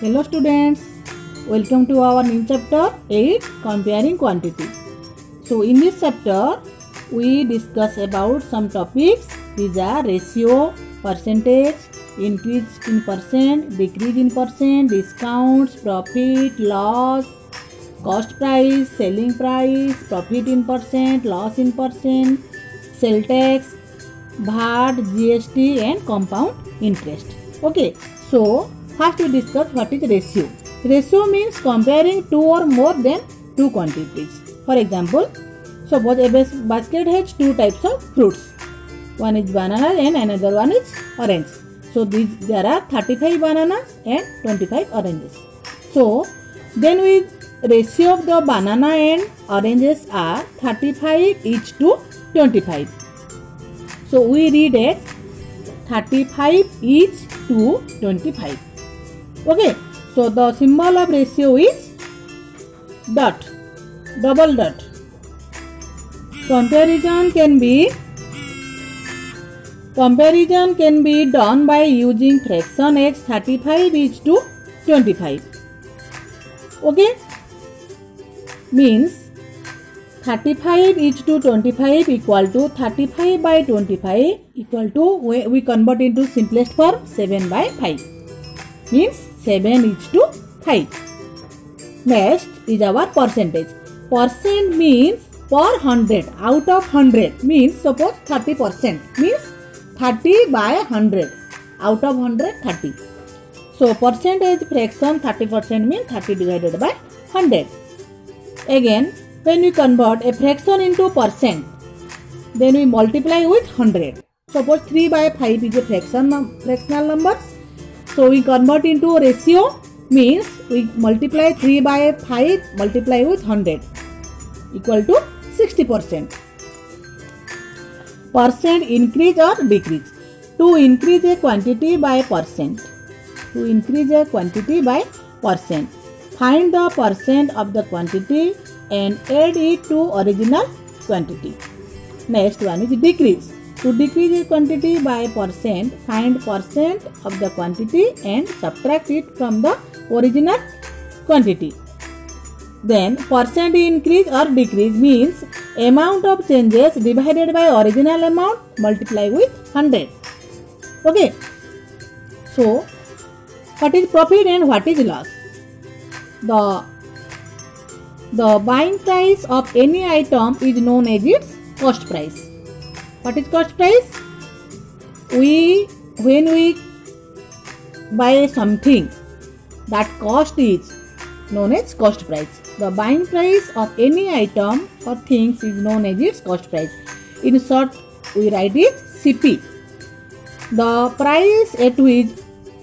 Hello students, welcome to our new chapter 8 comparing quantity. So in this chapter we discuss about some topics. These are ratio, percentage, increase in percent, decrease in percent, discounts, profit, loss, cost price, selling price, profit in percent, loss in percent, sale tax, VAT, GST and compound interest. Okay, so first we discuss what is ratio. Ratio means comparing two or more than two quantities. For example, suppose a basket has two types of fruits. One is banana and another one is orange. So there are 35 bananas and 25 oranges. So then ratio of the banana and oranges are 35 each to 25. So we read it 35 each to 25. Okay, so the symbol of ratio is dot, double dot. Comparison can be done by using fraction as 35 each to 25. Okay, means 35 each to 25 equal to 35 by 25 equal to, we convert into simplest form, 7 by 5. Means 7 each to 5. Next is our percentage. Percent means per 100. Out of 100 means suppose 30% means 30 by 100. Out of 100 30. So percentage fraction 30% means 30 divided by 100. Again, when we convert a fraction into percent, then we multiply with 100. Suppose 3 by 5 is a fractional number. So we convert into ratio means we multiply 3 by 5 multiply with 100 equal to 60%. Percent increase or decrease. To increase a quantity by percent. Find the percent of the quantity and add it to original quantity. Next one is decrease. To decrease a quantity by percent, find percent of the quantity and subtract it from the original quantity. Then percent increase or decrease means amount of changes divided by original amount multiply with 100. Okay. So what is profit and what is loss? The buying price of any item is known as its cost price. What is cost price? When we buy something, that cost is known as cost price. The buying price of any item or things is known as its cost price. In short, we write it CP. The price at which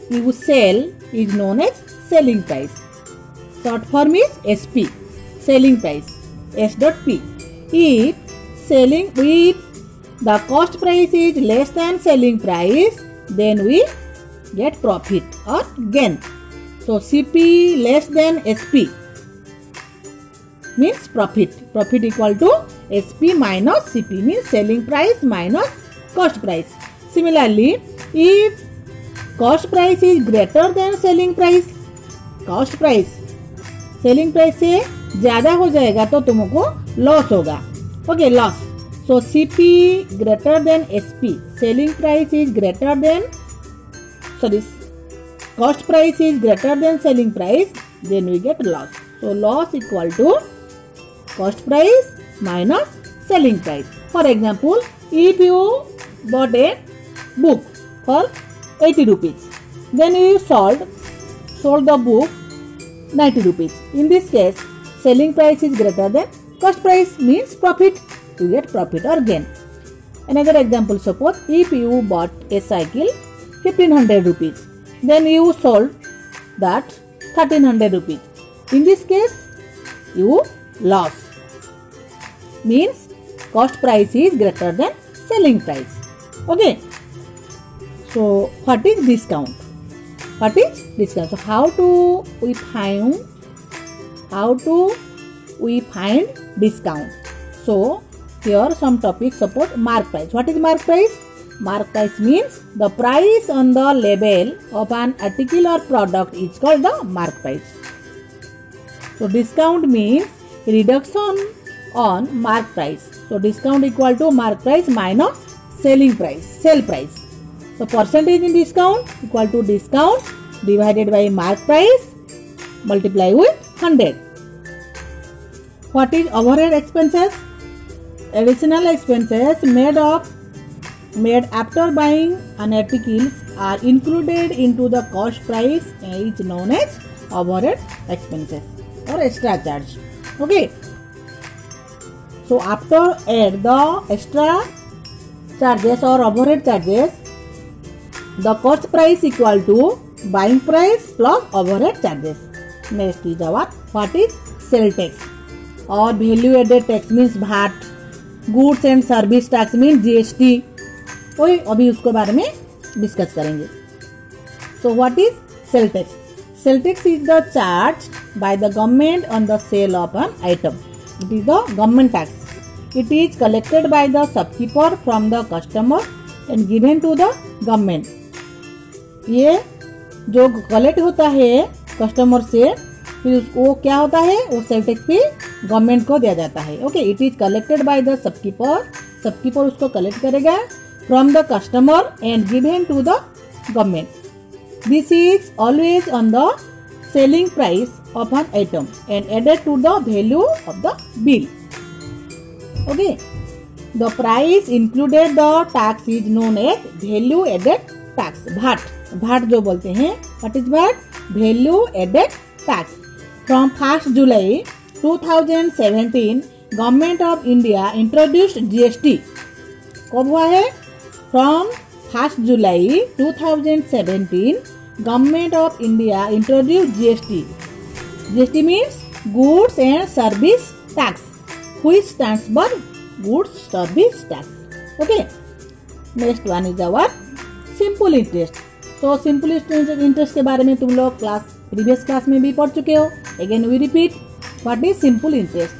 you sell is known as selling price. Short form is SP. Selling price. S.P. If the cost price is less than selling price, then we get profit or gain. So CP less than SP means profit. Profit equal to SP minus CP means selling price minus cost price. Similarly, if cost price is greater than selling price, selling price से ज़्यादा हो जाएगा तो तुमको loss होगा. Okay, loss. So CP greater than SP, selling price is greater than, cost price is greater than selling price, then we get loss. So loss equal to cost price minus selling price. For example, if you bought a book for 80 rupees, then you sold the book 90 rupees. In this case, selling price is greater than cost price means profit. You get profit or gain. Another example, suppose if you bought a cycle 1500 rupees, then you sold that 1300 rupees. In this case, you lost. Means cost price is greater than selling price. Okay. So what is discount? So how do we find discount? So here some topics, suppose mark price. What is mark price? Mark price means the price on the label of an article or product is called the mark price. So discount means reduction on mark price. So discount equal to mark price minus selling price, sale price. So percentage in discount equal to discount divided by mark price multiply with 100. What is overhead expenses? Additional expenses made after buying an articles are included into the cost price and is known as overhead expenses or extra charge. Okay. So after add the extra charges or overhead charges, the cost price equal to buying price plus overhead charges. Next is our what is sale tax or value added tax means VAT, goods and service tax means GST. Okay, अभी उसको बारे में discuss करेंगे. So what is sale tax? Sale tax is the charge by the government on the sale of an item. It is the government tax. It is collected by the shopkeeper from the customer and given to the government. ये जो collect होता है customer से, फिर उसको क्या होता है, वो सेल टैक्स भी गवर्नमेंट को दिया जाता है. Okay, it is collected by the shopkeeper. Shopkeeper उसको कलेक्ट करेगा from the customer and given to the government. This is always on the selling price of an item and added to the value of the bill. Okay, the price included the tax is known as value added tax. VAT. VAT जो बोलते हैं. What is VAT? Value added tax. From 1st July 2017, Government of India introduced GST. कब हुआ है? From 1st July 2017, Government of India introduced GST. GST means Goods and Service Tax, which stands for Goods Service Tax. Okay. Next one is our simple interest. So simple interest के बारे में तुम लोग previous class में भी पढ़ चुके हो. Again we repeat. What is simple interest?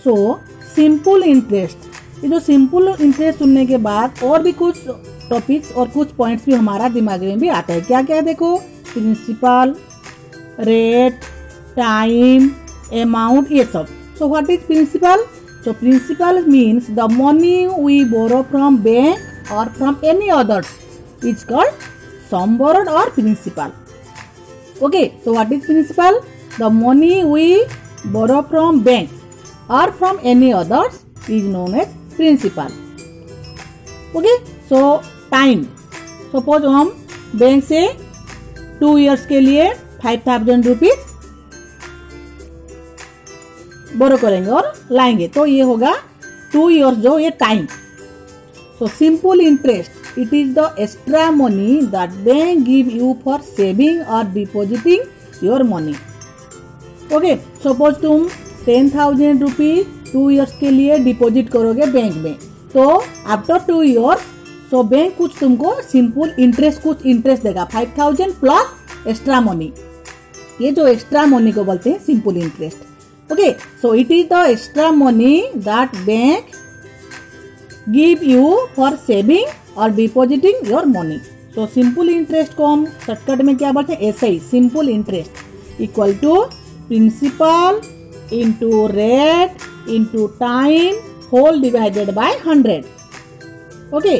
So simple interest, ये जो सिंपल इंटरेस्ट सुनने के बाद और भी कुछ टॉपिक्स और कुछ पॉइंट्स भी हमारा दिमाग में भी आता है. क्या क्या देखो, प्रिंसिपल, रेट, टाइम, अमाउंट, ये सब. So what is principal? So principal means the money we borrow from bank or from any others is called sum borrowed or principal. Okay, so what is principal? The money we borrow from bank or from any others is known as principal. Okay, so time. Suppose हम bank से 2 years के लिए 5,000 rupees बोरो करेंगे और लाएंगे, तो ये होगा 2 years जो ये time. So simple interest, it is the extra money that bank give you for saving or depositing your money. Okay, suppose तुम 10,000 रुपीज 2 years के लिए डिपॉजिट करोगे बैंक में, तो आफ्टर 2 years सो बैंक कुछ तुमको सिंपल इंटरेस्ट कुछ interest देगा 5,000 प्लस एक्स्ट्रा मनी. ये जो एक्स्ट्रा मनी को बोलते हैं simple interest. Okay, so it is the extra money that bank give you for saving or depositing your money. So simple interest को हम शॉर्टकट में क्या बोलते हैं, ऐसे ही simple interest equal to principal into rate into time whole divided by 100. Okay,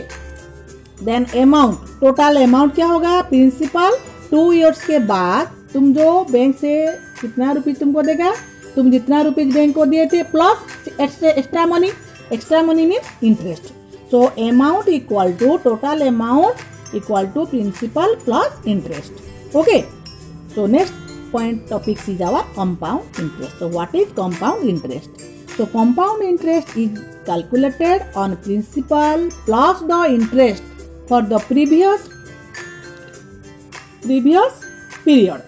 then amount, total amount क्या होगा, प्रिंसिपल 2 years के बाद तुम जो बैंक से कितना रुपीज तुमको देगा, तुम जितना रुपीज बैंक को दिए थे plus extra money. Extra money means interest. So amount equal to total amount equal to principal plus interest. Okay, so next point topic is our compound interest. So what is compound interest? So compound interest is calculated on principal plus the interest for the previous period.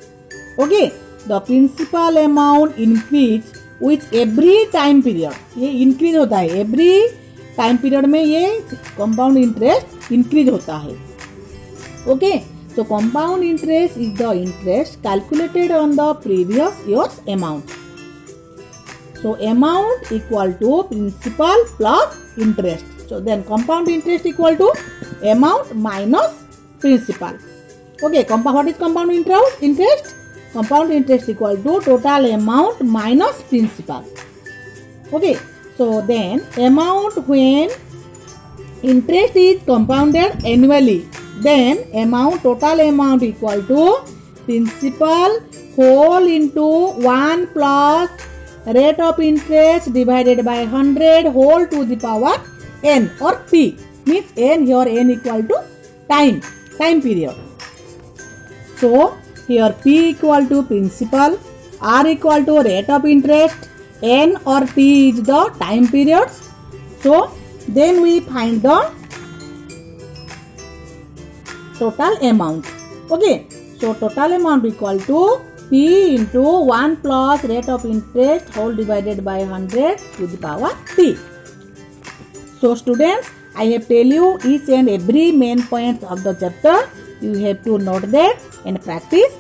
Okay, the principal amount increase with every time period. ये increase होता है every time period में, ये compound interest increase होता है. Okay, so compound interest is the interest calculated on the previous year's amount. So amount equal to principal plus interest. So then compound interest equal to amount minus principal. Okay, what is compound interest? Compound interest equal to total amount minus principal. Okay, so then amount when interest is compounded annually, then total amount equal to principal whole into 1 plus rate of interest divided by 100 whole to the power n or p, means n here n equal to time period. So here p equal to principal, r equal to rate of interest, n or t is the time periods. So then we find the total amount. Okay, so total amount equal to p into 1 plus rate of interest whole divided by 100 to the power t. So students, I have tell you each and every main points of the chapter. You have to note that and practice